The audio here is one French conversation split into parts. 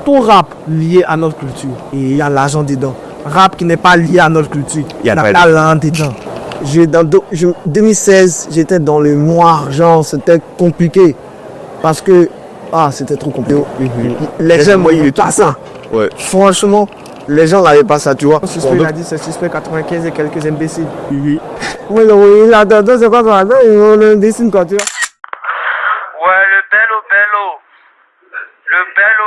tout rap lié à notre culture. Et il y a l'argent dedans. Rap qui n'est pas lié à notre culture. Il y a pas l'argent dedans. 2016, j'étais dans le noir, genre c'était compliqué. Parce que, c'était trop compliqué. Les gens voyaient pas ça. Ouais. Franchement, les gens n'avaient pas ça, tu vois. Suspect, il a dit c'est suspect 95 et quelques imbéciles. Oui. Oui, il a dit c'est quoi ça? On dessine quoi, tu vois. Ouais, le bello. Le bello.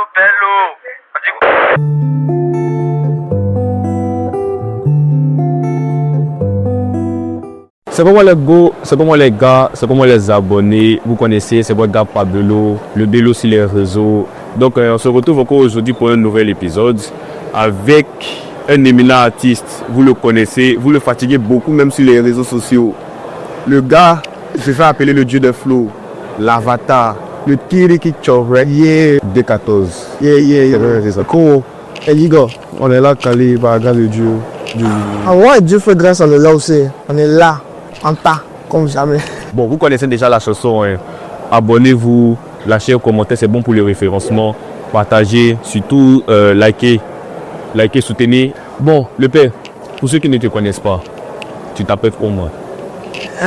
C'est pour moi les go, c'est pour moi les gars, c'est pour moi les abonnés. Vous connaissez, c'est votre gars Pablo, le Bello sur les réseaux. Donc on se retrouve encore aujourd'hui pour un nouvel épisode avec un éminent artiste. Vous le connaissez, vous le fatiguez beaucoup même sur les réseaux sociaux. Le gars, je vais appeler le dieu de flow, l'avatar, le Kiriki Chorek, D14. C'est ça. Cool. Et les gars, On est là calé par le dieu. ah ouais, Dieu fait grâce, on est là aussi. On est là, en tas, comme jamais. Bon, vous connaissez déjà la chanson. Hein. Abonnez-vous, lâchez un commentaire, c'est bon pour le référencement. Partagez, surtout likez, soutenez. Bon, le père, pour ceux qui ne te connaissent pas, tu t'appelles comment?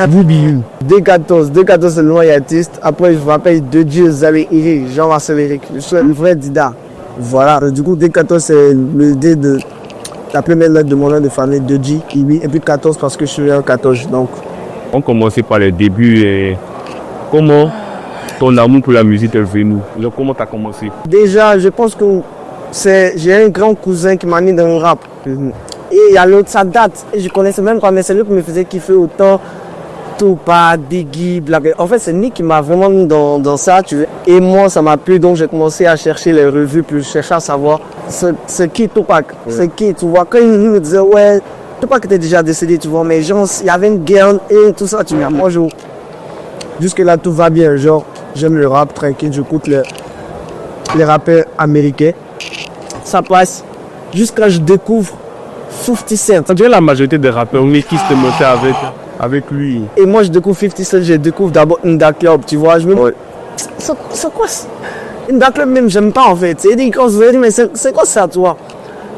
Boubiou. D14 c'est le nom artiste. Après, je vous rappelle de Dieu, Zavé Iri, Jean-Marcel Eric. Je suis le vrai Dida. Voilà, du coup, D14 c'est le D de la première lettre de mon nom de famille, de J, Ibi, et puis 14 parce que je suis un 14. Donc, On commençait par les débuts. Et comment ton amour pour la musique est venu? Comment tu as commencé? déjà, je pense que j'ai un grand cousin qui m'a mis dans le rap. Et il y a l'autre, ça date. Et je connaissais même pas, mais c'est lui qui me faisait kiffer autant. Tupac, Biggie, Black. En fait, c'est Nick qui m'a vraiment mis dans ça, tu vois. Et moi, ça m'a plu, donc j'ai commencé à chercher les revues, puis je cherchais à savoir c'est qui Tupac, c'est qui, tu vois. Quand il me disait, ouais, Tupac était déjà décédé, tu vois, mais genre, il y avait une guerre et tout ça, tu vois. Moi, jusque-là, tout va bien, genre, j'aime le rap, tranquille, j'écoute les rappeurs américains. Ça passe jusqu'à je découvre 50 Cent. Ça dirait la majorité des rappeurs, mais qui se montait avec lui. Et moi, je découvre 50 Cent, je découvre d'abord Inda Club, tu vois. C'est quoi ça? Inda Club, même, j'aime pas en fait. C'est dit, quand je me dis, mais c'est quoi ça, toi?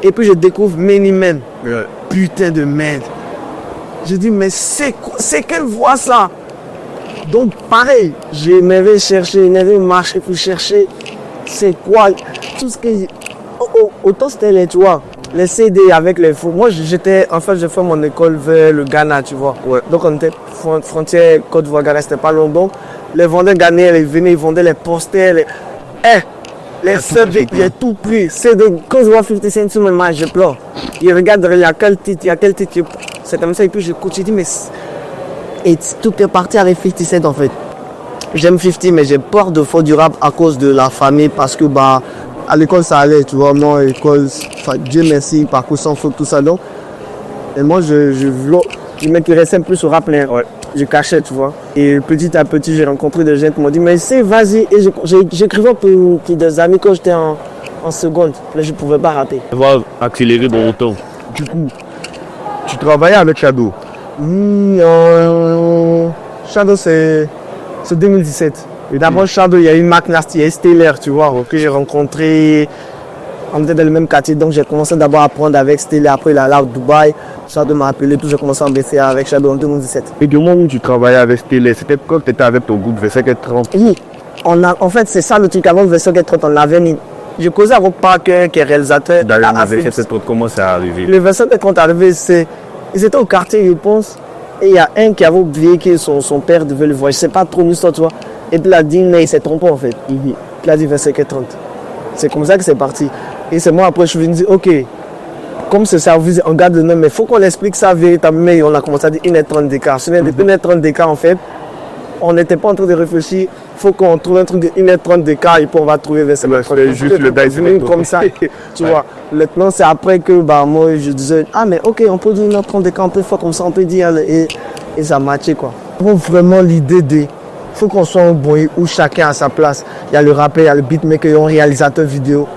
Et puis, je découvre Many Men. Ouais. Putain de merde. Je dis, mais c'est quoi? C'est quelle voix ça? Donc, pareil, je m'avais cherché, je m'avais marché pour chercher. C'est quoi? Tout ce que. Autant c'était les, tu vois, les CD avec les faux. Moi, j'ai fait mon école vers le Ghana, tu vois. Ouais. Donc, on était frontière Côte d'Ivoire, Ghana, c'était pas long. Donc, les vendeurs ghanéens, ils venaient, ils vendaient les posters, les CD, il y a tout pris. Quand je vois 50 Cent sur mes mains, je pleure. Il regarde, il y a quel titre, C'est comme ça, et puis je dis, mais. Et tout est parti avec 50 Cent en fait. J'aime 50, mais j'ai peur de faire du rap à cause de la famille, parce que, à l'école ça allait, tu vois, moi, l'école, Dieu merci, parcours sans faute, tout ça, donc. Et moi, je m'intéressais plus au rap, ouais. Je cachais, tu vois. Et petit à petit, j'ai rencontré des gens qui m'ont dit, mais c'est, vas-y. Et j'écrivais pour des amis quand j'étais en seconde. Là, je ne pouvais pas rater. Ça va accélérer dans le temps. Du coup, tu travaillais avec Shadow. Shadow, c'est 2017. Et d'abord, Shadow, il y a eu Mac Nasty et Stellaire, tu vois, que j'ai rencontré. On était dans le même quartier, donc j'ai commencé d'abord à apprendre avec Stellaire. Après, il est là au Dubaï. Shadow m'a appelé, puis j'ai commencé à BCA avec Shadow en 2017. Et du moment où tu travaillais avec Stellaire, c'était quand tu étais avec ton groupe V530? Oui, en fait, c'est ça le truc. Avant V530, on avait mis. Je causais avec Parker, qui est réalisateur. D'ailleurs, le V530, comment c'est arrivé? Le V530 est arrivé, ils étaient au quartier, je pense. Et il y a un qui avait oublié que son père devait le voir. Je ne sais pas trop l'histoire, tu vois. Et puis il a dit, mais il s'est trompé en fait. Il a dit 25h30. C'est comme ça que c'est parti. Et c'est moi après, je suis venu dire, ok, comme ce service, on garde le nom, mais il faut qu'on l'explique ça véritablement. Et on a commencé à dire 1h30 d'écart. Sur 1h30 d'écart, en fait, on n'était pas en train de réfléchir. Il faut qu'on trouve un truc de 1h30 d'écart et puis on va trouver 25h30. C'est juste le dice comme ça, tu vois. Maintenant, c'est après que moi, je disais, ah, mais ok, on peut dire 1h30 d'écart, on peut faire comme ça, on peut dire, et ça matchait, quoi. Vraiment, l'idée de. Il faut qu'on soit un bruit où chacun a sa place. Il y a le rappeur, il y a le beatmaker, il y a un réalisateur vidéo.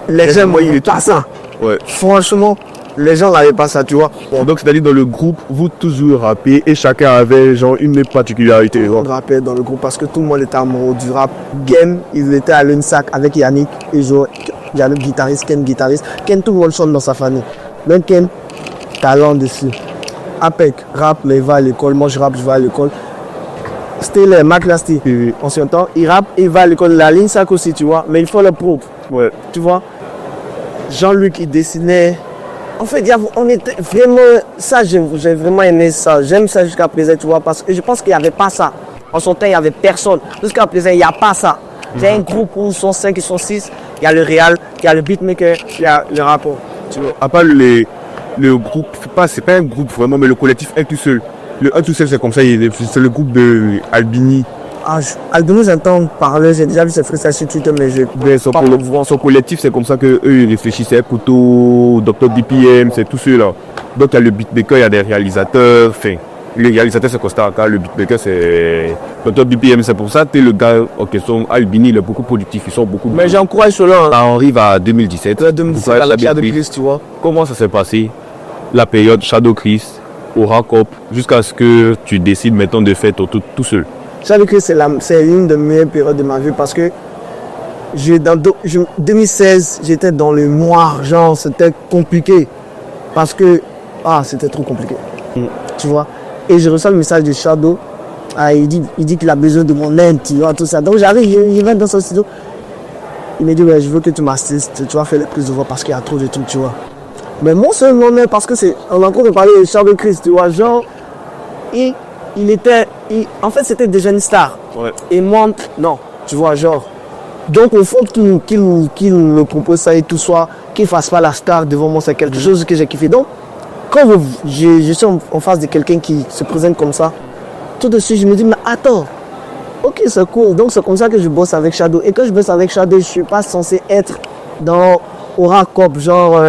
Les gens voyaient pas ça. Ouais. Franchement, les gens n'avaient pas ça, tu vois. Bon, donc c'est-à-dire dans le groupe, vous toujours rappez et chacun avait genre une particularité. On rappait dans le groupe parce que tout le monde était amoureux du rap. Game, ils étaient à l'UNSAC avec Yannick. Et genre, Il y a le guitariste, Ken tout le monde chante dans sa famille. Donc Ken, talent dessus. Apec, rap, mais il va à l'école. Moi je rappe, je vais à l'école. Stellaire, Mac Lasty, ancien temps, il rappe, il va à l'école. La ligne sac aussi, tu vois, mais il faut le propre. Ouais. Tu vois. Jean-Luc, il dessinait. En fait, on était vraiment. Ça, j'ai vraiment aimé ça. J'aime ça jusqu'à présent, tu vois, parce que je pense qu'il n'y avait pas ça. En son temps, il n'y avait personne. Jusqu'à présent, il n'y a pas ça. C'est un groupe où ils sont 5, ils sont 6. Il y a le réal, il y a le beatmaker, il y a le rapport. Tu vois, à part le groupe, c'est pas un groupe vraiment, mais le collectif Un Tout Seul. Le Un Tout Seul, c'est comme ça, c'est le groupe de Albini. Ah, Albino, j'entends parler, j'ai déjà vu ses frères sur Twitter, mais je. Ben, son collectif, c'est comme ça qu'eux, ils réfléchissaient. Couteau, Dr. BPM, c'est tous ceux-là. Donc, il y a le beatmaker, il y a des réalisateurs. Enfin, le réalisateur, c'est Costa Rica, le beatmaker, c'est Dr. BPM. C'est pour ça que le gars en question, Albini, il est beaucoup productif. Ils sont beaucoup. Mais j'encourage cela. On arrive à 2017. 2017, à la Shadow Chris, tu vois. Comment ça s'est passé? La période Shadow Chris, Aura Cop, jusqu'à ce que tu décides maintenant de faire tout seul. Shadow Chris, c'est l'une des meilleures périodes de ma vie parce que 2016, j'étais dans le noir, genre c'était compliqué. Parce que, c'était trop compliqué. Tu vois. Et je reçois le message de Shadow. Il dit qu'il a besoin de mon aide, tu vois, tout ça. Donc j'arrive, il va dans son studio. Il me dit, ouais, je veux que tu m'assistes, tu vas faire les prises de voix parce qu'il y a trop de trucs, tu vois. Mais mon seul moment, parce que on a encore parlé de Shadow Chris, tu vois, genre, en fait, c'était déjà une star. Ouais. Et moi, non, tu vois, genre. Donc, il faut qu'il me propose ça et tout soit, qu'il ne fasse pas la star devant moi, c'est quelque chose que j'ai kiffé. Donc, quand je suis en face de quelqu'un qui se présente comme ça, tout de suite, je me dis, mais attends, ok, c'est cool. Donc, c'est comme ça que je bosse avec Shadow. Et quand je bosse avec Shadow, je ne suis pas censé être dans Aura Cop, genre,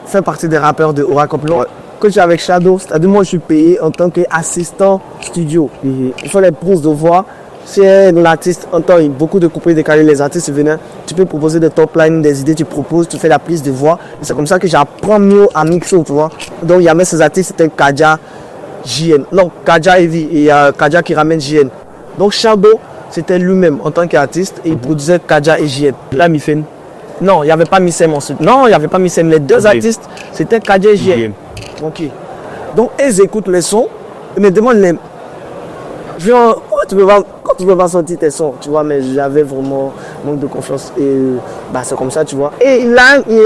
faire partie des rappeurs de Aura Cop. Non. Ouais. Quand je suis avec Shadow, c'est-à-dire moi je suis payé en tant qu'assistant studio. Il faut les prises de voix. Si l'artiste entend beaucoup de coupés décalés, les artistes venaient, tu peux proposer des top lines, des idées, tu proposes, tu fais la prise de voix. Et c'est comme ça que j'apprends mieux à mixer, tu vois. Donc il y avait ces artistes, c'était Kaja, JN. Non, Kaja et il y a Kaja qui ramène JN. Donc Shadow, c'était lui-même en tant qu'artiste et il produisait Kaja et JN. Là, Mifen. Non, il n'y avait pas Missem ensuite. Non, il n'y avait pas Missem. Les deux artistes, c'était Kaja et JN. Ok. Donc, ils écoutent les sons, ils me demandent les. Quand tu peux pas sortir tes sons, tu vois, mais j'avais vraiment manque de confiance. Et c'est comme ça, tu vois. Et il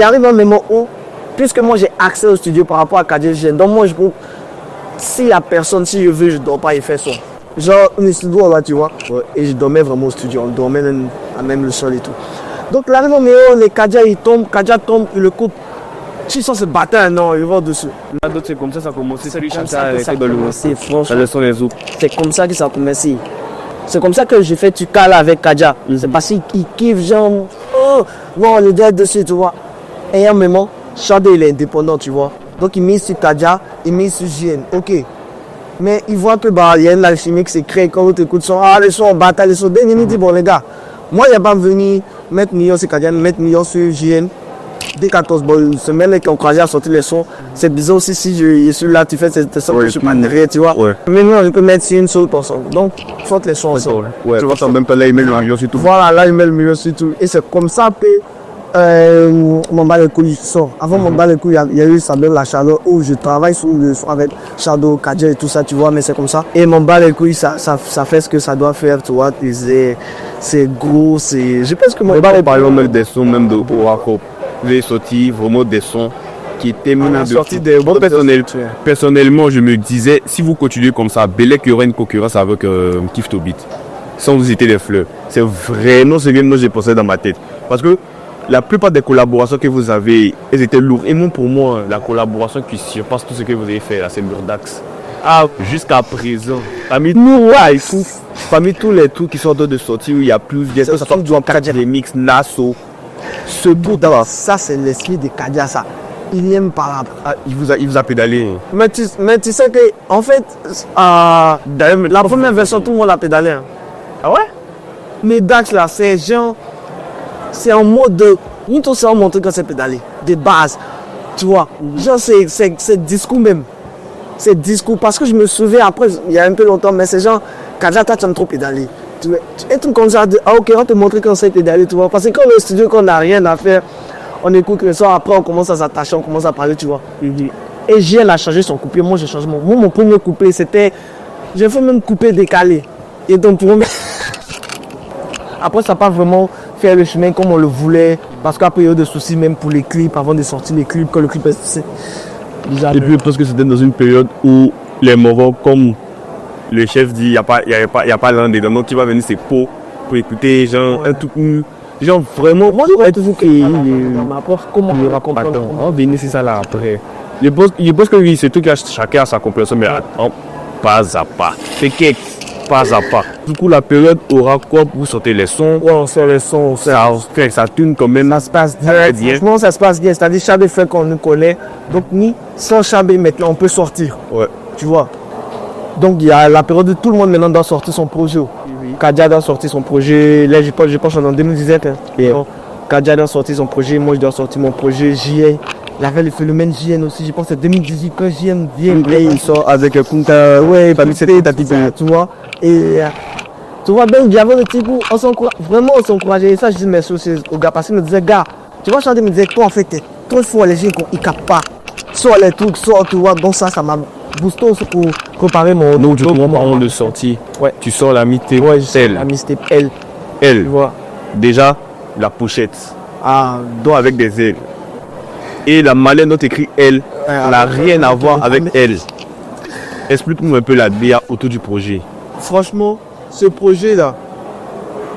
arrive un moment où, puisque moi j'ai accès au studio par rapport à KDG, donc moi je peux. Si la personne, si je veux, je ne dors pas, il fait son. Genre, un studio là, tu vois. Ouais. Et je dormais vraiment au studio, on dormait même le sol et tout. Donc là, les Kaja, Kaja tombe, il le coupe. Si ça se battait, non, il va dessus. Là, d'autres, c'est comme ça a commencé. C'est lui comme ça que ça a commencé, franchement. Ça leçon les autres. C'est comme ça que ça a commencé. C'est comme ça que j'ai fait Tukala avec Kaja. C'est parce qu'il kiffe, genre, oh, non, on est dead dessus, tu vois. Et à un moment, Shadow, il est indépendant, tu vois. Donc il met sur Kaja, il met sur JN. Ok. Mais il voit que il y a une alchimie qui s'est créée quand on écoute son. Les sons, on bataille, les sons. Il dit, bon, les gars, moi, il n'y a pas venu mettre millions sur Kaja, mettre millions sur JN. Dès 14 bonnes semaines qui ont encouragé à sortir les sons, c'est bizarre aussi si je suis là, tu fais cette sons que je suis pas derrière, tu vois. Ouais. Mais non, je peux mettre sur une seule personne. Donc, il faut que les sons ensemble. Ouais, tu vois, ça même pas là, il met le million sur tout. Voilà, là, il met le million sur tout. Et c'est comme ça que mon bas les couilles sort. Avant mon bas les couilles, il y a eu Sabel La Chaleur où je travaille sur le son avec Shadow, Kaja et tout ça, tu vois, mais c'est comme ça. Et mon bas les couilles, ça fait ce que ça doit faire, tu vois. C'est gros, c'est. Je pense que mon bas les par exemple, des sons même de Oracle. J'ai sorti vraiment des sons qui étaient maintenant personnellement, je me disais, si vous continuez comme ça, Belek, il y aura une concurrence avec Kif to Beat. Sans vous étiez des fleurs. C'est vraiment ce que j'ai pensé dans ma tête. Parce que la plupart des collaborations que vous avez, elles étaient lourdes. Et même pour moi, la collaboration qui surpasse tout ce que vous avez fait, là, c'est Murdax. Jusqu'à présent, parmi tous les trucs qui sont en train de sortir, il y a plus de ça doit faire des mix Nasso. Ce bout d'abord, ça c'est l'esprit de Kaja, ça. Il n'aime pas il vous a pédalé. Mais tu sais que, en fait, la première version, tout le monde l'a pédalé. Hein. Ah ouais? Mais Dax là, c'est genre, c'est en mode de. Nous tous, on montre que c'est pédalé. De base. Tu vois. Genre, c'est discours même. C'est discours. Parce que je me souviens après, il y a un peu longtemps, mais c'est genre, Kaja, tu aimes trop pédaler. Et tout comme ça, ok, on te montre qu'on sait pédaler, tu vois. Parce que quand le studio, qu'on n'a rien à faire, on écoute le son, après on commence à s'attacher, on commence à parler, tu vois. Et JL a changé son couplet, moi j'ai changé mon premier couplet, c'était, j'ai fait même couplet décalé. Et donc pour moi, après ça n'a pas vraiment fait le chemin comme on le voulait, parce qu'après il y a eu des soucis même pour les clips, avant de sortir les clips, quand le clip est... Et puis parce que c'était dans une période où les Moraux, comme le chef dit, il n'y a pas l'un des deux, donc tu vas venir c'est pour écouter, genre un tout genre vraiment. Moi j'aurais toujours créé ma prof, comment on le raconte. On va venir c'est ça là après. Je pense que oui, c'est tout que chacun a sa compréhension, mais attends, pas à pas. T'inquiète, pas à pas. Du coup, la période aura quoi pour sortir les sons? Ouais, on sort les sons, Ça tourne quand même. ça se passe bien. Franchement, ça se passe bien. C'est-à-dire, Chabé fait qu'on nous connaît. Donc, ni sans Chabé, maintenant, on peut sortir. Ouais. Tu vois. Donc, il y a la période où tout le monde maintenant doit sortir son projet. Oui. Kadia doit sortir son projet. Là, je pense en 2017. Hein. Donc, Kadia doit sortir son projet. Moi, je dois sortir mon projet. JN. Il y avait le phénomène JN aussi. Je pense que c'est 2018 quand JN vient. Et il sort avec Kunta. Ouais, pas mis c'était ta petite. Tu vois. Et. Tu vois, ben, il y avait le type où vraiment on s'encourageait. Et ça, je dis merci aux gars parce qu'ils me disaient, gars, tu vois, chanter, me disait, toi, en fait, t'es trop fort, les gens, ils captent pas. Sors les trucs, sors, tu vois. Donc, ça m'a boosté aussi pour préparer mon. Donc, du coup, parlons de sortie. Ouais. Tu sors la mixtape. Ouais, elle. la mixtape, elle. Elle. Tu vois. Déjà, la pochette. Ah, donc avec des ailes. Et la mallette dont écrit elle n'a rien à voir avec elle. Explique-nous un peu la DA autour du projet. Franchement, ce projet-là,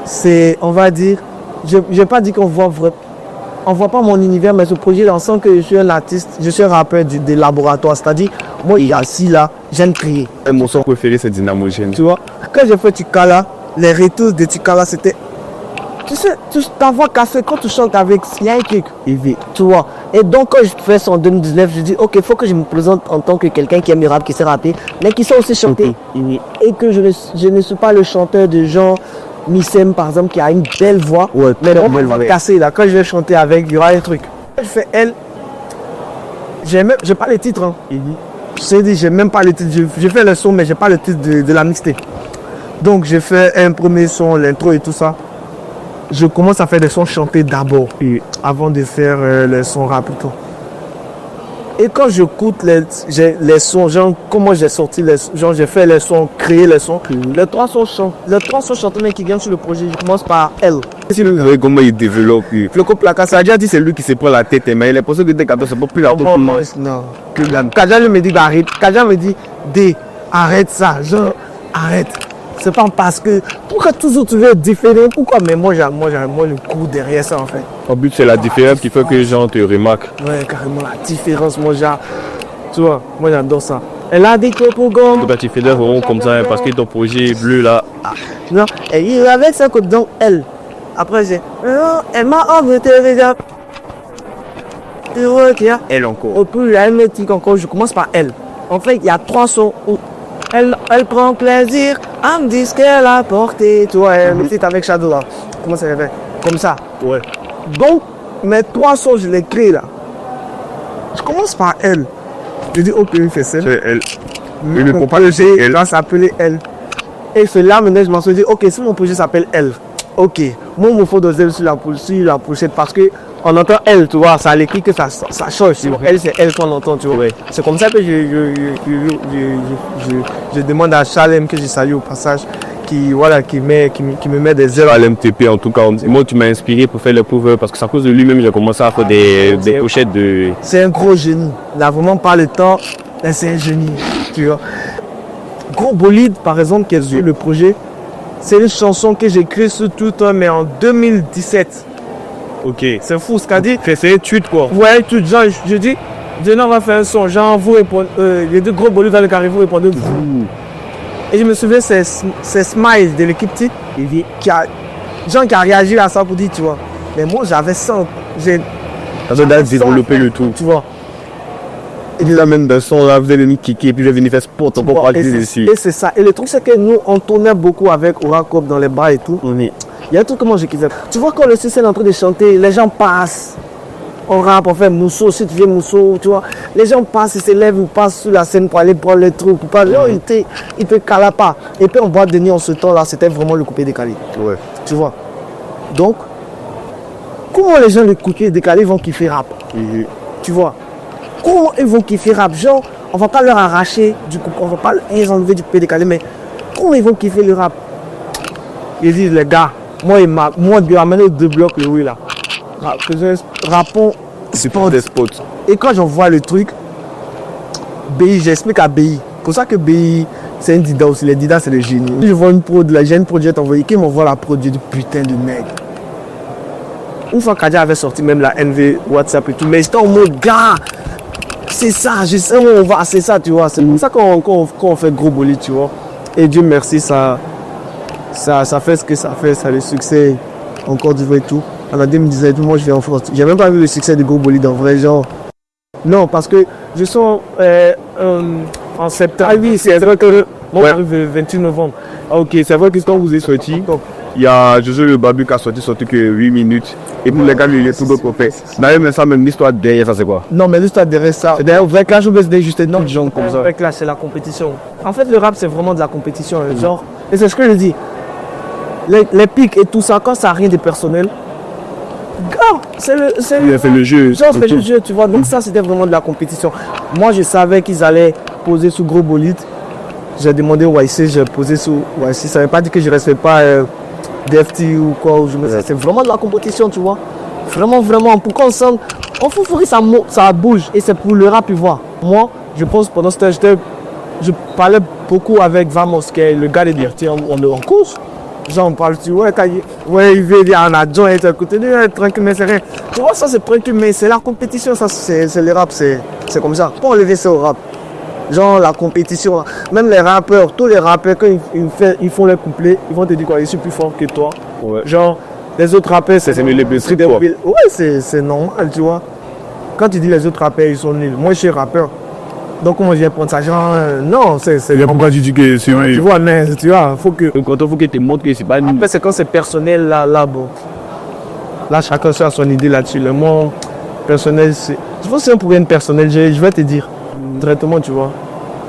c'est, on va dire, je n'ai pas dit qu'on voit on voit pas mon univers, mais ce projet-là, on sent que je suis un artiste, je suis un rappeur des laboratoires. C'est-à-dire, moi, il y a assis là, j'aime créer. Mon son préféré, c'est Dynamogène. Tu vois, quand j'ai fait Tikala, les retours de Tikala, c'était... Tu sais, ta voix cassée, quand tu chantes avec, il y a un truc, tu vois. Et donc, quand je fais ça en 2019, je dis, ok, il faut que je me présente en tant que quelqu'un qui aime le rap, qui sait rapper, mais qui sait aussi chanter. Et que je ne suis pas le chanteur de gens, Missem, par exemple, qui a une belle voix, mais non, cassée, là. Quand je vais chanter avec, il y aura un truc. Je fais elle, j'ai pas les titres, hein. Je sais dit, j'ai même pas les titres. Je fais le son, mais j'ai pas le titre de la mixtape. Donc, j'ai fait un premier son, l'intro et tout ça. Je commence à faire des sons chantés d'abord, avant de faire les sons rap et tout. Et quand j'écoute les sons, genre comment j'ai sorti les sons, genre j'ai fait les sons, créé les sons, les trois sons chantés mais qui viennent sur le projet, je commence par elle. Si vous savez comment il développe, Floco Plaka, ça a déjà dit c'est lui qui se prend la tête, mais il est possible que dès 14 c'est pas plus la tête. Non. Kaja me dit d'arrêter, Kaja me dit arrête ça, genre arrête. C'est pas parce que, pourquoi toujours tu veux être différent, pourquoi, mais moi je cours derrière ça en fait. En but c'est la différence qui fait que les gens te remarquent. Ouais, carrément la différence, moi tu vois, moi j'adore ça. Elle a dit que pour gomme. Donc tu fais des ronds comme ça parce que ton projet est bleu là. Non, et il avait ça que donc elle. Après j'ai, elle m'a envoyé déjà. Tu vois, elle encore. Au plus elle me dit encore, je commence par elle. En fait, il y a trois sons où elle prend plaisir à me dire ce qu'elle a porté. Tu vois, elle me dit avec Shadow là. Comment ça fait? Comme ça. Ouais. Donc, mes trois sons, je les crée là. Je commence par elle. Je dis, ok, il fait ça. C'est elle. Il ne comprend pas le G, elle doit s'appeler elle. Et c'est là maintenant, je m'en suis dit, ok, si mon projet s'appelle elle, ok, moi, il me faut doser sur la pochette parce que on entend elle, tu vois, ça a l'écrit que ça change. Elle, c'est elle qu'on entend, tu vois. Ouais. C'est comme ça que je demande à Chalem, que je salue au passage, qui me met des ailes. À l'MTP en tout cas. Et moi, tu m'as inspiré pour faire le cover parce que c'est à cause de lui-même j'ai commencé à faire des pochettes de. C'est un gros génie. Il n'a vraiment pas le temps, mais c'est un génie, tu vois. Gros Bolide, par exemple, qui est sur le projet, c'est une chanson que j'ai écrite sur Twitter, mais en 2017. Ok. C'est fou ce qu'a dit. C'est un tweet quoi. Ouais, tweet, genre, je dis, on va faire un son, genre, vous répondez, les deux gros Bolide dans le carré, vous répondez. Et je me souviens, c'est Smile de l'équipe type qui a réagi à ça pour dire, tu vois. Mais moi, j'avais ça. J'ai développé le tout. Tu vois. Et puis là, même d'un son, là, vous allez nous kicker, puis je vais venir faire sport, on peut parler dessus. Et c'est ça. Et le truc, c'est que nous, on tournait beaucoup avec Oracop dans les bars et tout. Il y a un truc que moi, je kiffais. Tu vois, quand le CC est en train de chanter, les gens passent. On rappe, on fait Mousso, si tu viens Mousso, tu vois. Les gens passent, ils se lèvent, ils passent sur la scène pour aller prendre les trucs. Pour pas... Ils te calent pas. Et puis, on boit de nuit en ce temps-là, c'était vraiment le coupé décalé. Ouais. Tu vois. Donc, comment les gens l'écoutent décalé vont kiffer rap? Tu vois? Comment ils vont kiffer rap? Genre, on va pas leur arracher, du coup, on va pas les enlever du décalé, mais comment ils vont kiffer le rap? Ils disent, les gars, moi, il m'a amené 2 blocs, le oui là. Rappons, C'est pour des spots. et quand j'envoie le truc, BI, j'explique à BI. Pour ça que BI, c'est un Dida aussi. Les Dida, c'est le génie. Je vois une prod, la jeune projet envoyée, qui m'envoie la prod, du putain de mec. Une fois Kadia avait sorti même la NV, WhatsApp et tout, mais j'étais en mode, gars, c'est ça, je sais où on va, c'est ça, tu vois. C'est pour ça qu'on fait gros bolide, tu vois. Et Dieu merci, ça fait ce que ça fait, ça a le succès encore du vrai et tout. En 2017, moi je vais en France. J'ai même pas vu le succès de gros bolide en vrai, genre. Non, parce que je sors en septembre. Ah oui, c'est vrai que. Moi, Ouais. j'arrive le 28 novembre. Ah, ok, c'est vrai que quand vous êtes sorti, il y a Jojo le Babu qui a sorti que 8 minutes. Et pour les gars, il y a tout d'autres qu'on fait. D'ailleurs, mais ça, même l'histoire derrière, ça c'est quoi? Non, mais l'histoire derrière ça. D'ailleurs, vrai clash, c'est juste non, de gens comme ça. Vrai clash, c'est la compétition. En fait, le rap, c'est vraiment de la compétition. Genre, et c'est ce que je dis. Les pics et tout ça, quand ça n'a rien de personnel, gars, Il a fait le jeu. genre, c'est le jeu, tu vois. Donc, ça, c'était vraiment de la compétition. Moi, je savais qu'ils allaient poser sous gros bolide. J'ai demandé au YC, j'ai posé sous YC. Ça ne veut pas dire que je ne respecte pas DFT ou quoi. C'est vraiment de la compétition, tu vois. Vraiment, vraiment. Pourquoi ensemble, on fout ça bouge. Et c'est pour le rap, tu vois. Moi, je pense pendant ce temps, je parlais beaucoup avec Vamos, qui est le gars de DFT, on est en course. Genre, on parle, tu vois, ouais, il veut dire en adjoint, et écoutez, tranquille, mais c'est rien. Tu vois, ça c'est tranquille, mais c'est la compétition, ça c'est le rap, c'est comme ça. Pas enlever ça au rap. Genre la compétition, même les rappeurs, tous les rappeurs, quand ils font les couplets, ils vont te dire quoi, je suis plus fort que toi. Ouais. Genre, les autres rappeurs, c'est mieux les street, des quoi. Ouais, c'est normal, tu vois. Quand tu dis les autres rappeurs, ils sont nuls. Moi, je suis rappeur. Donc, comment je viens prendre ça? Genre, non, c'est. Pourquoi tu dis que c'est Tu vois, mais, tu vois, faut que. Quand il faut que tu montres que c'est pas une. Après, c'est quand c'est personnel, là, bon. Là, chacun a son idée là-dessus. Le mot personnel, c'est. Je pense que c'est un problème personnel, je vais te dire. Directement, tu vois.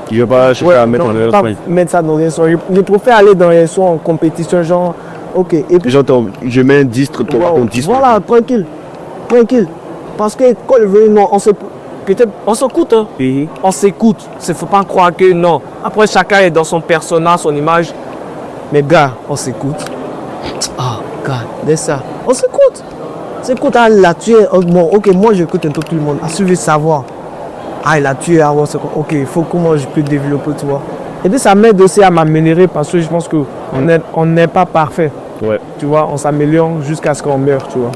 Tu veux pas chercher à mettre non, en œuvre. pas mettre ça dans les sons. Je préfère aller dans les sons en compétition, genre, ok. Et puis, Genre, je mets un disque, wow, ton disque. voilà, tranquille. Tranquille. Parce que quand le veut, non, peut-être, on s'écoute, hein. Et On s'écoute. Il ne faut pas croire que non. Après, chacun est dans son personnage, son image. Mais gars, on s'écoute. Ah, gars, c'est ça. On s'écoute. On s'écoute, ah, il a tué. Oh, bon, ok, moi j'écoute un peu tout le monde. À suivre savoir. Ah, il a tué, ah, bon, c'est quoi. Ok, il faut comment je peux développer, tu vois. Et puis ça m'aide aussi à m'améliorer parce que je pense qu'on n'est pas parfait. ouais. Tu vois, on s'améliore jusqu'à ce qu'on meure, tu vois.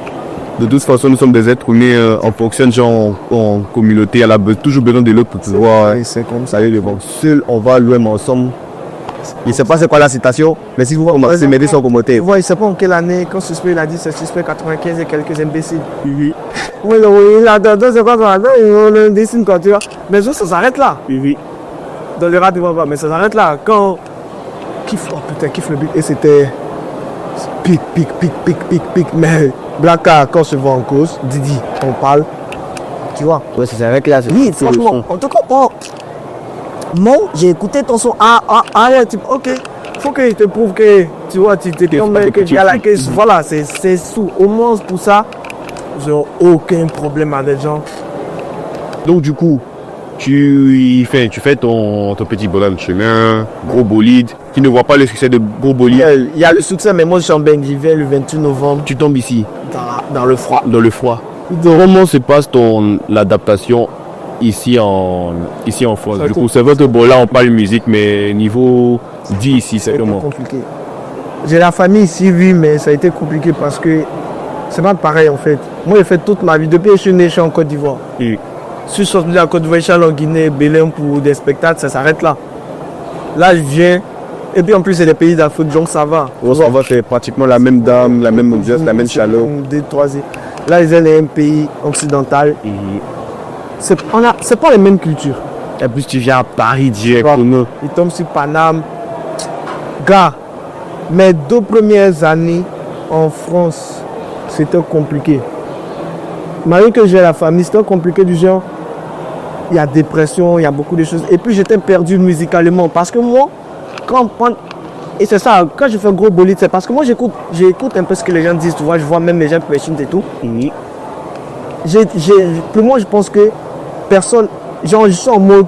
De toute façon, nous sommes des êtres humains, on fonctionne genre en communauté, elle a toujours besoin de l'autre pour pouvoir c'est comme ça. aller devant. Seul, on va loin, mais ensemble. Je ne sais pas c'est quoi la citation, mais si vous commencez à m'aider sans commenter. Tu vois, il ne sait pas en quelle année, quand Suspect il a dit c'est Suspect 95 et quelques imbéciles. Oui. Oui, il a dedans, c'est quoi ça? On le dessine quand tu vois. Mais ça s'arrête là. Oui. Dans le rap, tu vois pas, mais ça s'arrête là. Quand. Kiffe, oh putain, kiffe le beat. Et c'était. Pic. Mais Blacka, quand on se voit en cause, Didi, on parle. Tu vois. Ouais, c'est vrai que là, c'est Oui, franchement, on te comprend. Moi, j'ai écouté ton son. Ok. Faut qu'il te prouve que tu vois, tu t'es tombé, que tu as la caisse. Voilà, c'est sous. Au moins pour ça, j'ai aucun problème avec les gens. Donc, du coup, tu fais ton petit bonhomme de chemin, gros bolide. Tu ne vois pas le succès de gros bolide. Il y a le succès, mais moi je suis en Benguivet le 28 novembre Tu tombes ici, dans le froid. dans le froid. Comment se passe l'adaptation ici en France? Du coup, c'est votre bon, là on parle musique, mais niveau vie ici, c'est comment? Compliqué. J'ai la famille ici, oui, mais ça a été compliqué parce que c'est pas pareil en fait. Moi j'ai fait toute ma vie, depuis que je suis né, je suis en Côte d'Ivoire. Et Je suis sorti de la Côte d'Ivoire, je suis allé en Guinée, Belém pour des spectacles, ça s'arrête là. Là je viens, et puis en plus c'est des pays d'Afrique, donc ça va. on va faire pratiquement la même dame, la même ambiance, la même chaleur. Deux, trois. Là ils est un pays occidental. C'est pas les mêmes cultures. Et plus tu viens à Paris directement. Ils tombent sur Paname. Gars, mes 2 premières années en France, c'était compliqué. Malgré que j'ai la famille, c'était compliqué du genre. Il y a dépression, il y a beaucoup de choses. Et puis j'étais perdu musicalement. Parce que moi, quand Et c'est ça, quand je fais un gros bolide, c'est parce que moi j'écoute un peu ce que les gens disent, tu vois, je vois même les gens pression et tout. Pour moi, je pense que personne, genre, je suis en mode,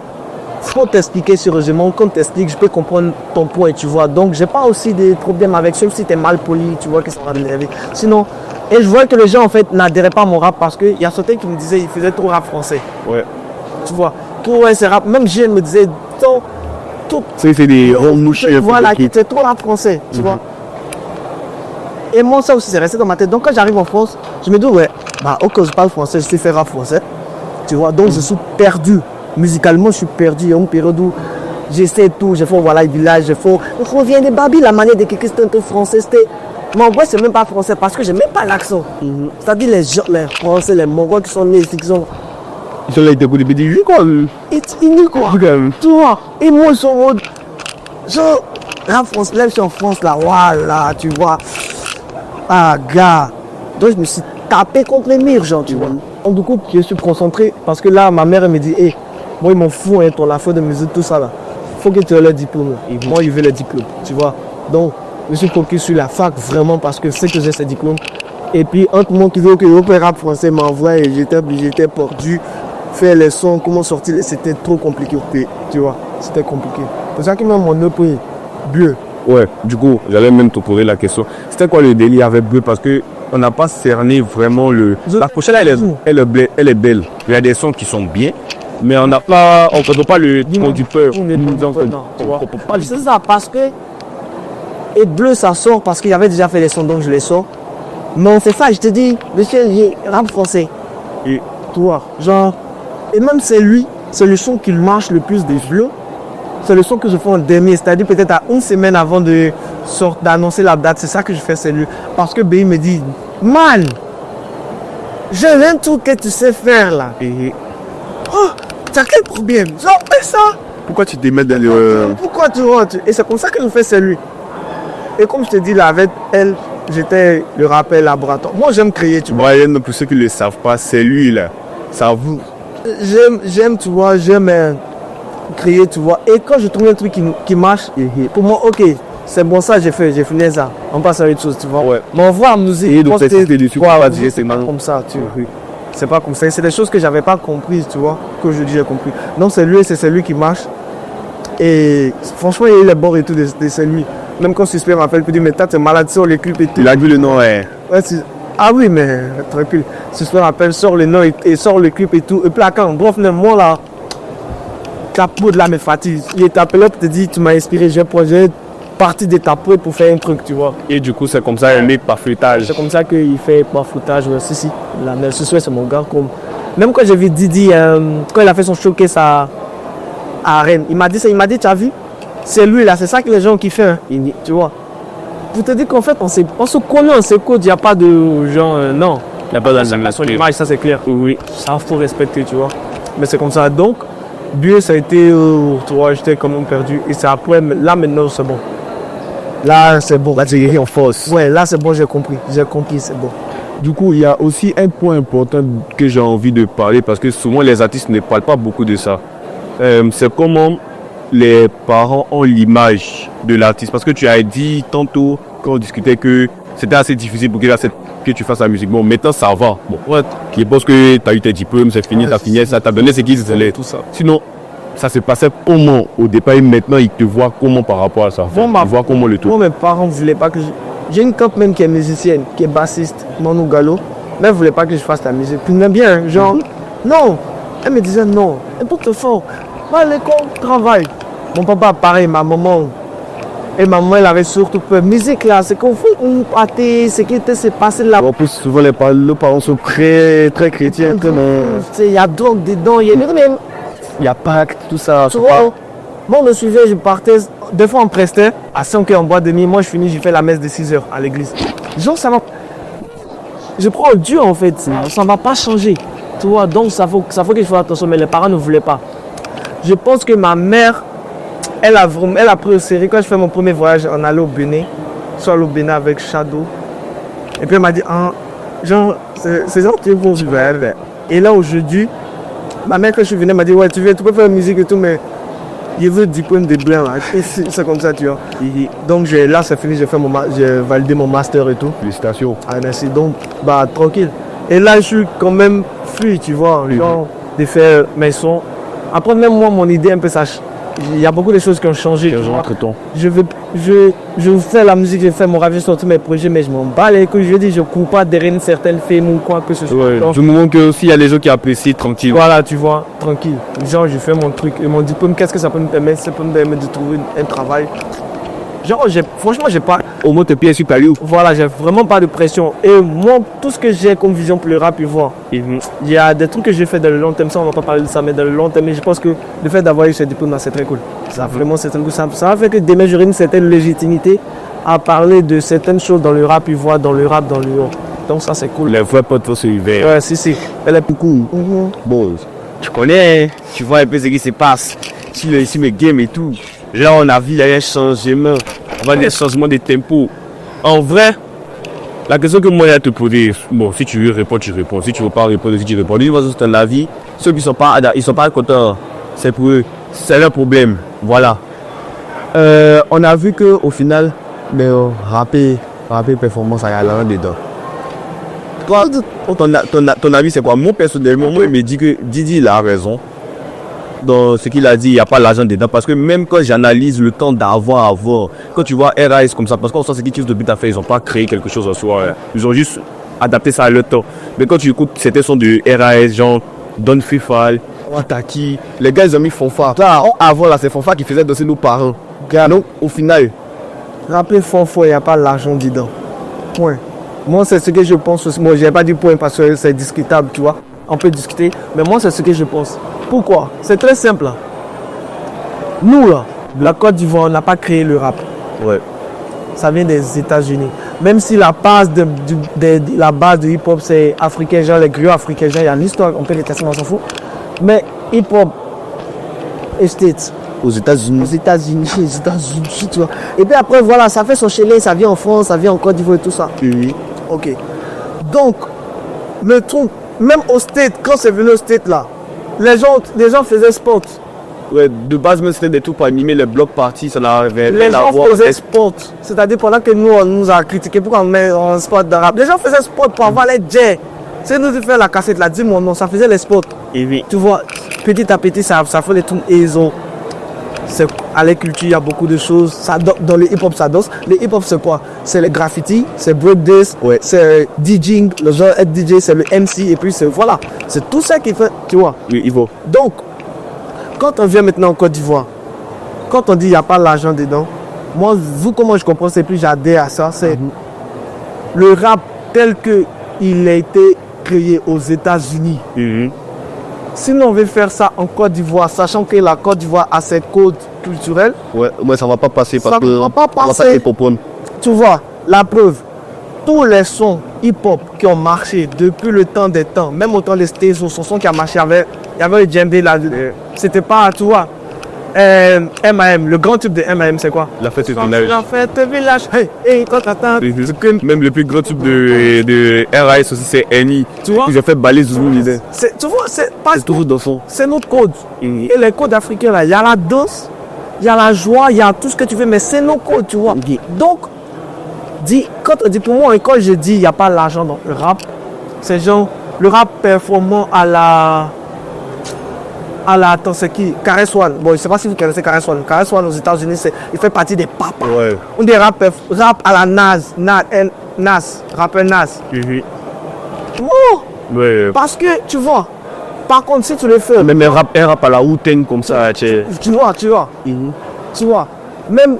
faut t'expliquer sérieusement, quand t'expliques, je peux comprendre ton point, tu vois. Donc, j'ai pas aussi des problèmes avec, sauf si t'es mal poli, tu vois, que ça va m'énerver. Sinon, et je vois que les gens, en fait, n'adhéraient pas à mon rap parce qu'il y a certains qui me disaient, ils faisaient trop rap français. Ouais. Tu vois, trop ouais, c'est rap. Même Gilles me disait, tout, C'est des ronds mouchés. voilà, qui était trop rap français, tu vois. Et moi, ça aussi, c'est resté dans ma tête. Donc, quand j'arrive en France, je me dis, ouais, bah, ok, je parle français, je sais faire rap français. Tu vois, donc je suis perdu. Musicalement, je suis perdu. Il y a une période où j'essaie tout. Je fais, voilà, le village, je fais. Je reviens des Babi, la manière de quelqu'un, c'était un peu français. C'était. Mais en vrai, c'est même pas français parce que j'ai même pas l'accent. C'est-à-dire les gens, les Français, les Mongols qui sont nés ici, qui sont. Ils sont là, ils te écoutent des petits quoi. It's in quoi. Tu vois. Et moi, ils sont en mode. Genre, rap français, là, je suis en France, là, voilà, tu vois. Ah, gars. Donc, je me suis tapé contre les murs, genre, tu vois. Donc, du coup, je suis concentré parce que là, ma mère, elle me dit, hé, moi, ils m'en foutent, hein, ton affaire de musique, tout ça, là. Faut que tu aies le diplôme. Et moi, il veut le diplôme, tu vois. Donc, je suis focus sur la fac, vraiment, parce que c'est que j'ai ce diplôme. Et puis, entre moi qui veut que le rap français m'envoie et j'étais perdu, faire les sons, comment sortir, c'était trop compliqué, tu vois. C'était compliqué. C'est pour ça que même mon autre Bleu. Ouais, du coup, j'allais même te poser la question. C'était quoi le délire avec Bleu? Parce que on n'a pas cerné vraiment le. La prochaine, elle est belle. Il y a des sons qui sont bien, mais on n'a pas. On ne connaît pas le conducteur. C'est ça, parce que. Et Bleu, ça sort parce qu'il avait déjà fait les sons, donc je les sors. Mais on fait ça, je te dis, monsieur, j'ai rap français. Et toi, genre. Et même c'est lui, c'est le son qui marche le plus des Bleu. C'est le son que je fais en dernier, c'est-à-dire peut-être à une semaine avant d'annoncer la date. C'est ça que je fais, c'est lui. Parce que BI me dit, man, j'ai un truc que tu sais faire là. Et oh, t'as quel problème? Genre, fais ça. pourquoi tu te mets dans le. Pourquoi tu rentres? Et c'est comme ça que je fais, c'est lui. Et comme je te dis là, avec elle, j'étais le rappel laboratoire. Moi, j'aime créer, tu vois. Brian, pour ceux qui ne le savent pas, c'est lui là. Ça vous. J'aime, tu vois, j'aime créer, tu vois. Et quand je trouve un truc qui marche, pour moi, ok, c'est bon, ça, j'ai fini ça. On passe à autre chose, tu vois. Ouais. Mais on voit la musique. Et donc, c'est dessus. Ouais, c'est pas comme ça, tu vois. C'est pas comme ça. C'est des choses que j'avais pas comprises, tu vois, qu'aujourd'hui j'ai compris. Donc, c'est lui qui marche. Et franchement, il est bon et tout, c'est lui. Même quand Suspect m'appelle, il dit, mais t'es malade, sors les clips et tout. Il a vu le nom, ouais. Ah oui, mais tranquille. Suspect m'appelle, sort le nom et sort le clip et tout. Et puis là, quand, bref, moi là, ta peau de là me fatigue. Il t'appelle pour te dire, tu m'as inspiré, j'ai projet partie de ta peau pour faire un truc, tu vois. Et du coup, c'est comme ça, il met par flûtage. C'est comme ça qu'il fait par flûtage. Si. Là, mais Suspect, c'est mon gars. Même quand j'ai vu Didi, quand il a fait son showcase à Rennes, il m'a dit, tu as vu? C'est lui là, c'est ça que les gens kiffent, hein. Tu vois. Pour te dire qu'en fait, on se connaît, on s'écoute, il n'y a pas de genre, non. Il n'y a pas d'animation d'image, ça c'est clair. Oui, ça faut respecter, tu vois. Mais c'est comme ça. Donc, Dieu, ça a été, tu vois, j'étais quand même perdu. Et c'est après, là maintenant, c'est bon. Là, c'est bon. Là, tu guéris en force. Ouais, là, c'est bon, j'ai compris, c'est bon. Du coup, il y a aussi un point important que j'ai envie de parler parce que souvent les artistes ne parlent pas beaucoup de ça. C'est comment les parents ont l'image de l'artiste. Parce que tu as dit tantôt, quand on discutait, que c'était assez difficile pour que tu fasses la musique. Bon, maintenant ça va. Bon, ouais, je pense que tu as eu tes diplômes, c'est fini, tu as fini, ça t'a donné ce qu'ils disaient. Tout ça. Sinon, ça se passait comment au départ et maintenant ils te voient comment par rapport à ça? Bon, ils voient comment le tout. Moi, mes parents ne voulaient pas que j'ai une tante même qui est musicienne, qui est bassiste, Manu Gallo, mais elle ne voulait pas que je fasse la musique. Puis, mais bien, genre, non. Elle me disait non. Et pour te faire, va à l'école, travaille. Mon papa, pareil, ma maman. Et ma maman, elle avait surtout peur. Musique là, c'est qu'on fait une pâté, c'est qui s'est passé là. En plus, souvent les parents sont très chrétiens. Il y a drogue dedans, il y a Pâques, tout ça. Tu vois, moi, on me suivait, je partais. Des fois, on prestait à 5h en boîte de nuit. Moi, je finis, j'ai fait la messe de 6h à l'église. Genre, ça va. Je prends Dieu en fait, ça ne va pas changer. Tu vois, donc ça faut que je fasse attention, mais les parents ne voulaient pas. Je pense que ma mère, elle a pris au sérieux. Quand je fais mon premier voyage, on allait au Bénin, soit au Bénin avec Shadow. Et puis elle m'a dit, ah, genre, c'est genre, tu es bon, et là aujourd'hui, ma mère, quand je suis venu, m'a dit, ouais, tu peux faire musique et tout, mais Je veux le diplôme de blanc, là. Et c'est comme ça, tu vois. Donc là, c'est fini, j'ai validé mon master et tout. Félicitations. Ah, merci. Donc, bah, tranquille. Et là, je suis quand même fluide, tu vois, genre de faire mes sons. Après, même moi, mon idée, un peu, ça. Il y a beaucoup de choses qui ont changé. Entre-temps. Je fais la musique, je fais mon rêve, je sors tous mes projets, mais je m'en bats les couilles. Je dis, je ne cours pas derrière une certaine film ou quoi que ce soit. Ouais, Donc, du moment que aussi il y a les gens qui apprécient, tranquille. voilà, tu vois, tranquille. Genre, je fais mon truc. Et mon diplôme, qu'est-ce que ça peut me permettre? Ça peut me permettre de trouver un travail. Genre, franchement, j'ai pas. Au moins tes pieds sur palier. Voilà, j'ai vraiment pas de pression. Et moi, tout ce que j'ai comme vision pour le rap, tu vois, il y a des trucs que j'ai fait dans le long terme. Ça, on va pas parler de ça, mais dans le long terme, je pense que le fait d'avoir eu ce diplôme-là, c'est très cool. Ça, vraiment, c'est très cool. Ça va faire que demain, j'aurai une certaine légitimité à parler de certaines choses dans le rap, tu vois, dans le rap, dans le. Donc, ça, c'est cool. Les vrais potes vont se réveiller. Ouais, si. Elle est plus cool. Bon, tu connais, hein, tu vois un peu ce qui se passe sur mes games et tout. Là, on a vu, il y a un changement. On va dire un changement de tempo. En vrai, la question que moi, j'ai à te poser, bon, si tu veux répondre, tu réponds. Si tu veux pas répondre, si tu réponds. Dis-moi, c'est un avis. Ceux qui ne sont pas contents, c'est pour eux. C'est leur problème. Voilà. On a vu qu'au final, rapper performance, il y a l'argent dedans. Toi, ton avis, c'est quoi? Moi, personnellement, moi, il me dit que Didi, il a raison. Dans ce qu'il a dit, il n'y a pas l'argent dedans. Parce que même quand j'analyse le temps d'avoir, quand tu vois RAS comme ça, parce qu'on sent ce qu'ils utilisent depuis ta fait, ils n'ont pas créé quelque chose en soi. Ils ont juste adapté ça à leur temps. Mais quand tu écoutes certains sons de RAS, genre Don Fifal, Wataki, les gars, ils ont mis Fonfa. Là, avant, là, c'est Fonfa qui faisait danser nos parents. Donc, au final, Rappeler fort, il n'y a pas l'argent dedans. Point. Moi, c'est ce que je pense aussi. Moi, je n'ai pas dit point parce que c'est discutable, tu vois. On peut discuter, mais moi, c'est ce que je pense. Pourquoi? C'est très simple. Là. Nous, là, la Côte d'Ivoire, on n'a pas créé le rap. ouais. Ça vient des États-Unis. Même si la base de hip-hop, c'est africain, genre les griots africains, genre, il y a l'histoire, on peut les tester, on s'en fout. Mais hip-hop, et States. Aux États-Unis. Aux États-Unis, tu vois. Et puis après, voilà, ça fait son chalet, ça vient en France, ça vient en Côte d'Ivoire et tout ça. Oui. Ok. Donc, le truc, même au States, quand c'est venu au States là, les gens faisaient sport. Ouais, de base, même c'était des trucs pour animer les blocs parties, ça n'arrivait Les gens faisaient sport. C'est-à-dire pendant que nous, on nous a critiqué pourquoi on met un sport d'arabe. Les gens faisaient sport pour avoir les jets. C'est nous de faire la cassette là, dis-moi non, ça faisait les sports. Et oui. Tu vois, petit à petit, ça fait des trucs et ils ont. À la culture, il y a beaucoup de choses. Ça, dans le hip-hop, ça danse. Le hip-hop, c'est quoi? C'est le graffiti, c'est breakdance, Ouais. c'est DJing, le genre être DJ, c'est le MC, et puis c'est voilà. C'est tout ça qui fait, tu vois. Oui, il faut. Donc, quand on vient maintenant en Côte d'Ivoire, quand on dit qu'il n'y a pas l'argent dedans, moi, vous, comment je comprends, c'est plus j'adhère à ça, c'est le rap tel qu'il a été créé aux États-Unis. Si nous on veut faire ça en Côte d'Ivoire, sachant que la Côte d'Ivoire a ses codes culturels, Ouais, moi ça va pas passer parce Ça que va pas on va passer. pas être pour tu vois, la preuve, tous les sons hip-hop qui ont marché depuis le temps des temps, même autant les States, son son qui a marché, il y avait le djembé là, c'était pas, tu vois, M.A.M, le grand tube de M.A.M, c'est quoi? La fête est ton âge. La fête village, hey, Même le plus gros tube de RAS aussi, c'est Eni. Tu vois? Ils ont fait balayer Zouzou l'idée. Tu vois, c'est pas C'est toujours dans son. c'est notre code. Et les codes africains là, il y a la danse, il y a la joie, il y a tout ce que tu veux, mais c'est nos codes, tu vois. Donc, quand on dit pour moi, et quand je dis il n'y a pas l'argent dans le rap, c'est genre le rap performant à la. Attends, c'est qui? Caress One. Bon, je ne sais pas si vous connaissez Caress One. Caress One aux États-Unis, il fait partie des papas. Ouais. On dit rap à la Nas, rappeur Nas. Oh, Ouais. parce que tu vois, par contre, si tu le fais. Même un rap à la Wu-Tang comme ça, tu Tu vois, même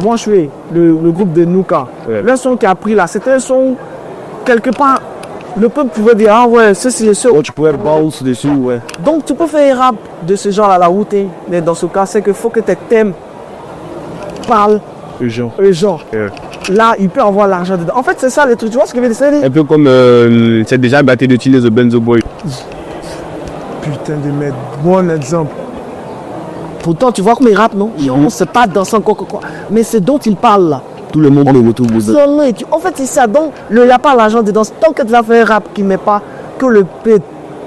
Wanshwe, le groupe de Nuka, Ouais. le son qui a pris là, c'était un son quelque part, le peuple pouvait dire, ah ouais, ceci et ça. tu pourrais bounce dessus, ouais. Donc tu peux faire un rap de ce genre à la route, mais dans ce cas, c'est qu'il faut que tes thèmes parlent Le genre. aux gens. Ouais. Là, il peut avoir l'argent dedans. En fait, c'est ça les trucs, tu vois ce que je veux dire? Un peu comme c'est déjà battu de Chile The Benzo Boy. Putain de merde, bon exemple. Pourtant, tu vois comme il rappe, non? On sait pas danser quoi. Mais c'est dont il parle là. Tout le monde le retrouve. En fait, c'est ça. Donc, il n'y a pas l'argent dedans. Tant que tu vas faire un rap qui ne met pas que le P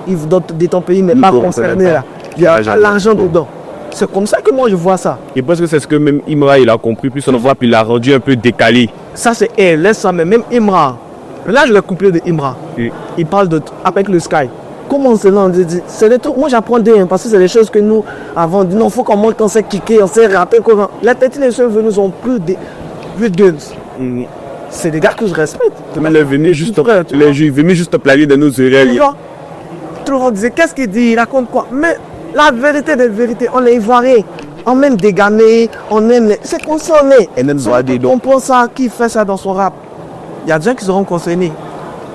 de ton pays n'est pas concerné là. Il y a l'argent dedans. C'est comme ça que moi je vois ça. Et parce que c'est ce que même Imra il a compris, puis son rap il l'a rendu un peu décalé. Ça c'est, laisse ça, mais même Imra. Là, je l'ai couplé de Imra. Oui. Il parle de avec le Sky. Comment c'est là? C'est des trucs, moi j'apprends des, parce que c'est des choses que nous, avant, non, il faut qu'on monte, on sait kicker, on sait rapper. Les petits, les soeurs venus ont plus de guns. C'est des gars que je respecte. Mais il est venu juste, te planer de nos oreilles. Tout le monde disait, qu'est-ce qu'il dit? Il raconte quoi? Mais la vérité des vérités, on est ivoirien. On aime déganer, on aime. C'est qu'on s'en est. Et même on pense ça, qui fait ça dans son rap? Il y a des gens qui seront concernés.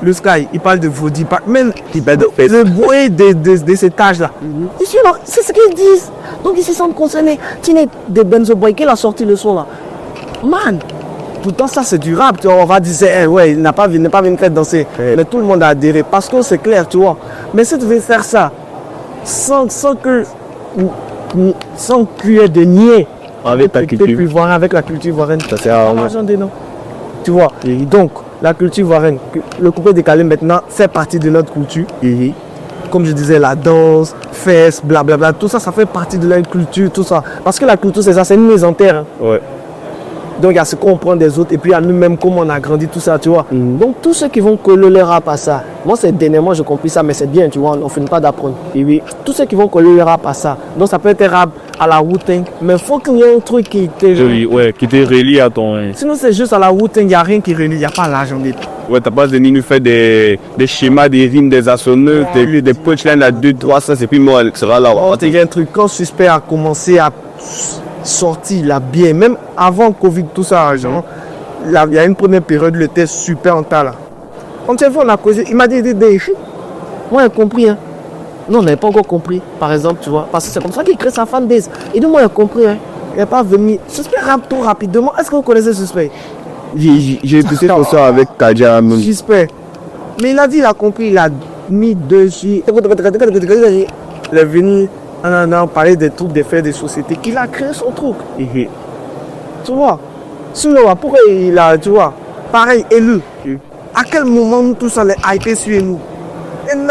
Le Sky, il parle de Vodi, même le bruit de cet âge-là. C'est ce qu'ils disent. Donc ils se sentent concernés. Tiens, de Benzo Boy, qui a sorti le son là. Man, pourtant ça c'est du rap, tu vois, on va dire, ouais, il n'est pas venu faire danser. Mais tout le monde a adhéré, parce que c'est clair, tu vois. Mais si tu veux faire ça, sans qu'il y ait de nier avec la culture ivoirienne, avec la culture ivoirienne, ça sert à rien. Tu vois, et donc la culture ivoirienne, le coupé décalé maintenant fait partie de notre culture. Comme je disais, la danse, fesse, blablabla, tout ça, ça fait partie de la culture, tout ça. Parce que la culture, c'est ça, c'est une maison en terre. Ouais. Donc il y a ce qu'on prend des autres et puis à nous-mêmes, comment on a grandi, tout ça, tu vois. Donc tous ceux qui vont coller le rap à ça, moi c'est dernièrement j'ai compris ça, mais c'est bien, tu vois, on ne finit pas d'apprendre. Et oui, tous ceux qui vont coller le rap à ça, donc ça peut être un rap à la Wu-Tang, mais il faut qu'il y ait un truc qui te... Joli, ouais, qui te relie à ton... Sinon c'est juste à la Wu-Tang, il n'y a rien qui relie, il n'y a pas l'argent des... Ouais, t'as pas venu nous faire des schémas, des rimes, des assonneurs, des punchlines à 200-300, et puis moi, elle sera là. Oh, il y a un truc, quand Suspect a commencé à sortir là bien, même avant Covid, tout ça, genre, il y a une première période, il était super en tas là. Quand tu on a causé, il m'a dit, moi j'ai compris, hein. Non, on n'avait pas encore compris, par exemple, tu vois, parce que c'est comme ça qu'il crée sa fanbase. Et donc moi j'ai compris, hein. Il n'est pas venu. Suspect rappe tout rapidement. Est-ce que vous connaissez Suspect? J'ai écouté tout ça avec Kaja. Suspect. Mais il a dit, il a compris, il a mis dessus. Il est venu. On parlait des trucs, des faits, des sociétés, qu'il a créé son truc. Tu vois, sinon, pourquoi il a, tu vois, pareil, élu. À quel moment nous tous on est hypés sur nous? On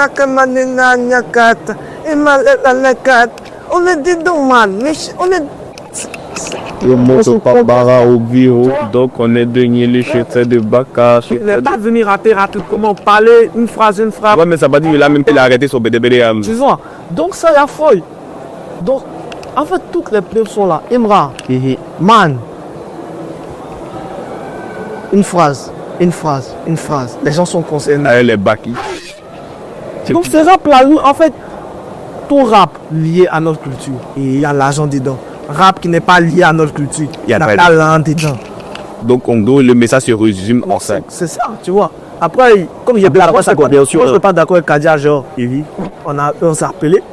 est dedans, man. On est. Le mot pas bara au bureau, donc on est dernier les chefs de Baka. Il n'est pas venu rater comment parler une phrase. Ouais, mais ça va dire qu'il a même qu'il a arrêté son BDBD. Tu vois, donc ça, la folle. Donc, en fait, toutes les preuves sont là. Imra, man, une phrase. Les gens sont concernés. Avec les Baki. Donc, ces rap-là, en fait, tout rap lié à notre culture. Et il y a l'argent dedans. Rap qui n'est pas lié à notre culture. Il y a pas l'argent dedans. Donc, en gros, le message se résume en 5. C'est ça, tu vois. Après, comme il y a bien ça, bien sûr. Je ne suis pas d'accord avec Kadia, genre, on s'est appelé.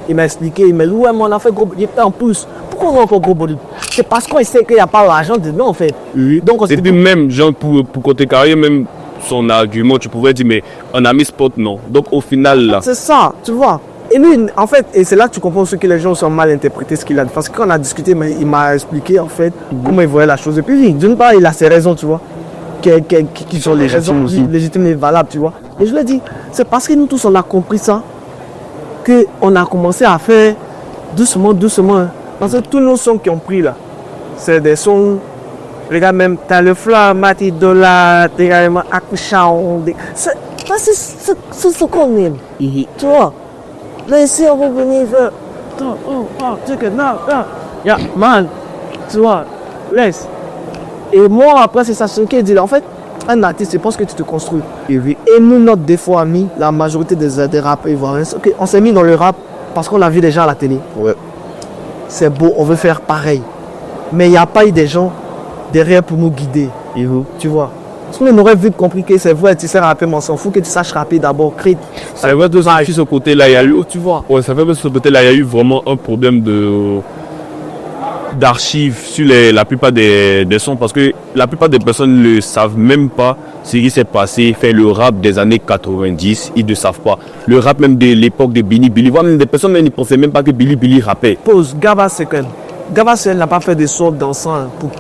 Il m'a expliqué, il m'a dit, ouais, mais on a fait gros body. En plus, pourquoi on a fait gros body? C'est parce qu'on sait qu'il n'y a pas l'argent dedans, en fait. Oui. Donc, et puis même, genre, pour côté carrière, même son argument, tu pouvais dire, mais on a mis spot, non. Donc, au final, là. C'est ça, tu vois. Et lui, en fait, et c'est là que tu comprends ce que les gens ont mal interprété, ce qu'il a dit. Parce que quand on a discuté, il m'a expliqué, en fait, comment il voyait la chose. Et puis, d'une part, il a ses raisons, tu vois, qui sont les raisons légitimes et valables, tu vois. Et je lui ai dit, c'est parce que nous tous, on a compris ça, qu'on a commencé à faire doucement. Parce que tous nos sons qui ont pris là, c'est des sons, regarde même, t'as le flamme, Mati Dola, t'es carrément accouchant. C'est ce qu'on aime. Tu vois, là ici on va venir faire. Yeah, man, tu vois, laisse. Et moi après c'est ça ce qu'il dit là. En fait, un artiste, c'est parce que tu te construis. Et nous, notre défaut ami, la majorité des rappeurs ivoiriens, on s'est mis dans le rap parce qu'on l'a vu déjà à la télé. Ouais. C'est beau, on veut faire pareil. Mais il n'y a pas eu des gens derrière pour nous guider. Tu vois. Parce qu'on aurait vite compris que c'est vrai, tu sais rapper, mais on s'en fout que tu saches rapper d'abord. C'est vrai que sur ce côté-là, il y a eu. Tu vois. Ouais, ça fait que sur ce côté-là, il y a eu vraiment un problème d'archives sur la plupart des sons parce que la plupart des personnes ne savent même pas ce qui s'est passé, fait le rap des années 90, ils ne savent pas. Le rap même de l'époque de Billy Billy, même des personnes ne pensaient même pas que Billy Billy rappait. Pause, Gaba Second. Gaba Second n'a pas fait des sons dansants pour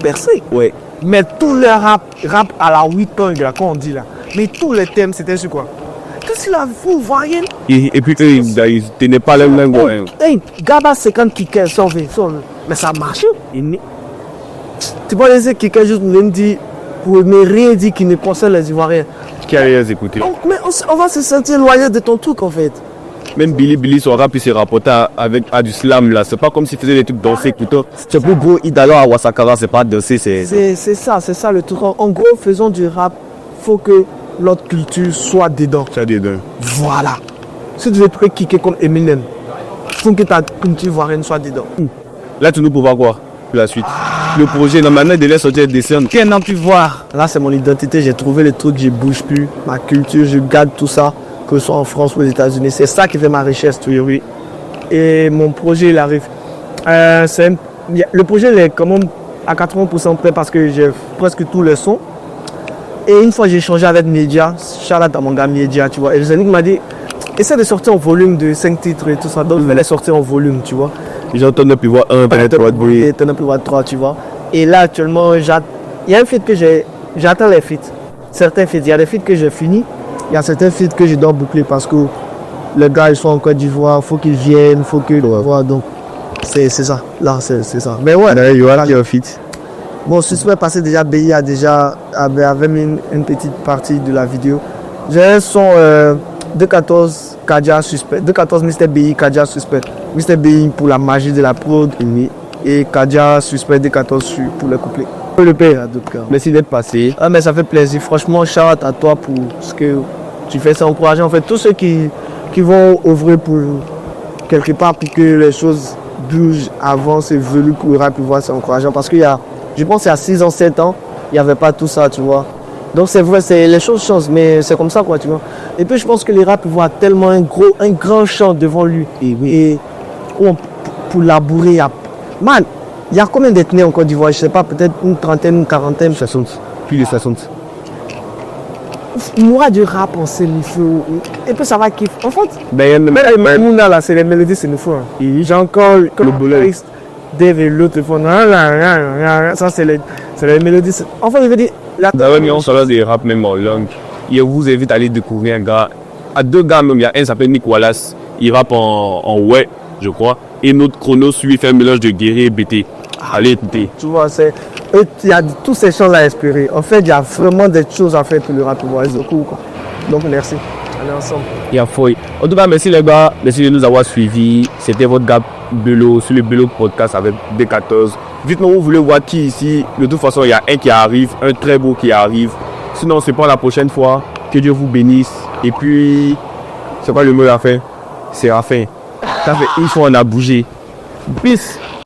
percer. Ouais. Mais tout le rap à la 8 ans, comme on dit là, mais tous les thèmes c'était sur quoi? qu'est-ce qu'il a fait Ivoirien? Et puis eux, ils tenaient pas leur langue. Ouais. Hey, Gaba 50 kickers, mais ça marche. Tu peux laisser quelqu'un juste me dire, pour ne rien dire qui ne concerne les Ivoiriens. Qui a rien écouté. Mais on va se sentir loyal de ton truc en fait. Même Billy, son rap, il s'est rapporté à du slam là. C'est pas comme s'il faisait des trucs danser plutôt. C'est plus gros, Idalo à Wasakara, c'est pas danser, C'est ça le truc. En gros, faisons du rap, faut que notre culture soit dedans. Ça dedans. Voilà. Si tu veux te kicker comme Eminem, faut que ta culture ivoirienne soit dedans. Là, tu nous pourras quoi pour la suite. Le projet, non, maintenant, il devait sortir des scènes. Qu'elle n'a pu voir. Là, c'est mon identité. J'ai trouvé les trucs, je bouge plus. Ma culture, je garde tout ça, que ce soit en France ou aux États-Unis. C'est ça qui fait ma richesse, oui. Et mon projet, il arrive. Le projet, il est quand même à 80% prêt parce que j'ai presque tous les sons. Et une fois, j'ai échangé avec Media, Charlotte à mon gars Media, tu vois. Et le Zénith m'a dit, essaie de sortir en volume de 5 titres et tout ça. Donc, je vais les sortir en volume, tu vois. J'entends depuis voir 1, peut-être 3 de bruit. Et t'en as pu voir 3, tu vois. Et là, actuellement, il y a un feat que j'attends les feats. Certains feats. Il y a des feats que j'ai fini. Il y a certains feats que je dois boucler parce que les gars, ils sont en Côte d'Ivoire. Il faut qu'ils viennent. Il faut qu'ils voient. Donc, c'est ça. Là, c'est ça. Mais ouais. Il y aura un feat. Bon, Suspect passé déjà, BI avait mis une petite partie de la vidéo. J'ai un son 214 Kadia Suspect. 214 Mr. BI Kadia Suspect. Mr. BI pour la magie de la prod. Et Kadia Suspect 214 pour le couplet. Le père, en tout cas. Merci d'être passé. Ah, mais ça fait plaisir. Franchement, shout out à toi pour ce que tu fais. C'est encourageant. En fait, tous ceux qui vont ouvrir pour quelque part pour que les choses bougent, avancent, évoluent pour le rap, c'est encourageant. Parce qu'il y a, je pense qu'il y a 6 ans, 7 ans, il n'y avait pas tout ça, tu vois. Donc c'est vrai, les choses changent, mais c'est comme ça, quoi, tu vois. Et puis je pense que les rap voient tellement un grand champ devant lui. Et pour labourer, man, il y a combien d'ethnies en Côte d'Ivoire? Je sais pas, peut-être une trentaine, une quarantaine. 60. Plus de 60. Moi, du rap en sémifou. Et puis ça va kiffer. En fait, Mais Mouna là, c'est les mélodies sémifou. J'ai encore le bullet. Dave et l'autre font. Ça, c'est les mélodies. En fait, je veux dire. D'ailleurs, on s'en des rap même en langue. Je vous invite à aller découvrir un gars. À 2 gars même, il y a un qui s'appelle Nick Wallace. Il rappe en ouais, je crois. Et notre Chronos, lui, fait un mélange de guerrier et BT. Allez écouter. Tu vois, il y a tous ces choses à inspirer. En fait, il y a vraiment des choses à faire pour le rap ivoirien. Donc, merci. Allez ensemble. Il y a fouille. En tout cas, merci les gars. Merci de nous avoir suivis. C'était votre gars Bello sur le Bello Podcast avec B14. Dites-moi où vous voulez voir qui ici. De toute façon, il y a un qui arrive, un très beau qui arrive. Sinon, c'est pas la prochaine fois. Que Dieu vous bénisse. Et puis, c'est pas le mot de la fin. C'est la fin. Ça fait une fois on a bougé. Peace.